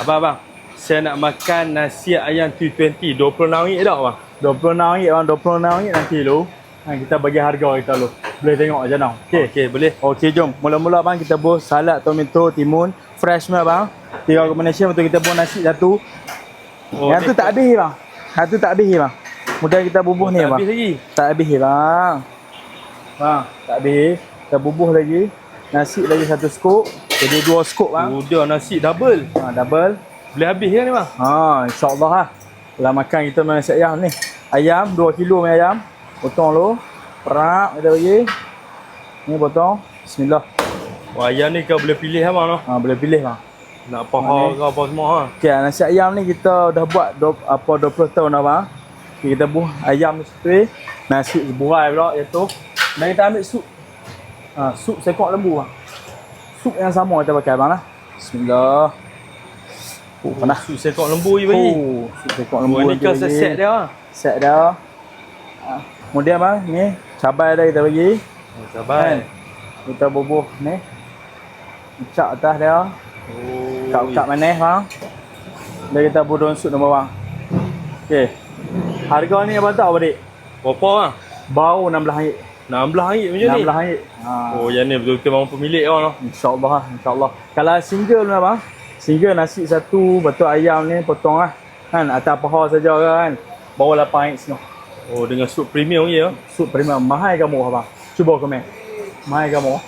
Abang, saya nak makan nasi ayam T20 RM26 tak bang? RM26 bang, RM26 nanti lu. Kita bagi harga kita lu. Boleh tengok macam mana. Okey. Okey, boleh. Okey, jom. Mula-mula bang kita buat salad tomato timun fresh mah bang. 3 combination untuk kita buat nasi satu. Yang tu tak habis bang. Satu tak habis bang. Kemudian kita bubuh ni bang. Tak habis lagi. Tak habis bang. Bang, tak habis. Kita bubuh lagi. Nasi lagi satu skop. Jadi 2 skop bang. Udah nasi double. Double. Boleh habis kan ni bang? InsyaAllah lah. Kalau makan kita makan nasi ayam ni. Ayam 2 kilo punya ayam. Potong lu. Perak kita bagi. Ni potong. Bismillah. Wah, ayam ni kau boleh pilih abang tu. Boleh pilih bang. Nak paha ke apa semua ha. Okey, nasi ayam ni kita dah buat 20 tahun dah bang. Okay, kita buh ayam ni straight. Nasi seburai pula iaitu. Dan kita ambil sup. Sup sekok lembu bang. Sup yang sama kita pakai bang lah. Bismillah. Panas. Sup sekok lembu je bagi. Sup sekok lembu. Ni kau set dia. Set dah. Kemudian bang, ni cabai dah kita bagi. Cabai. Kita bubuh ni. Cak atas dia. Kap-kap manis bang. Dan kita bubuh daun sup nama bang. Okey. Harga ni abang tahu adik? Berapa bang? Bau RM16. RM16 macam ni? RM16. Oh, yang ni betul-betul bang pemilik bang tu. InsyaAllah lah, insyaAllah. Kalau single ni bang. Single nasi satu, betul ayam ni potong lah. Kan, atas paha saja kan. Bawa RM8 setengah. Oh, dengan sup premium je ya? Sup premium. Mahal ke murah bang? Cuba komen. Mahal ke murah?